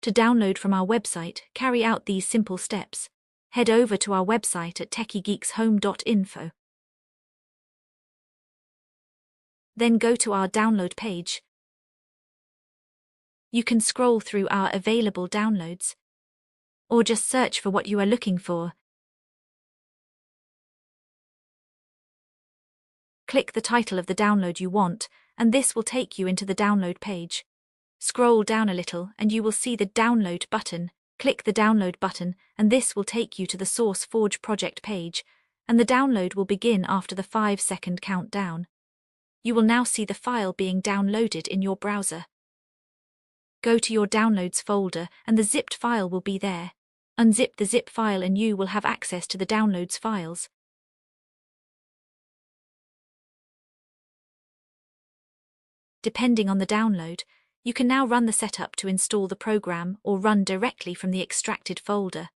To download from our website, carry out these simple steps. Head over to our website at TechyGeeksHome.info. Then go to our download page. You can scroll through our available downloads, or just search for what you are looking for. Click the title of the download you want, and this will take you into the download page. Scroll down a little and you will see the download button. Click the download button and this will take you to the SourceForge project page, and the download will begin after the 5-second countdown. You will now see the file being downloaded in your browser. Go to your downloads folder and the zipped file will be there. Unzip the zip file and you will have access to the downloads files. Depending on the download, you can now run the setup to install the program or run directly from the extracted folder.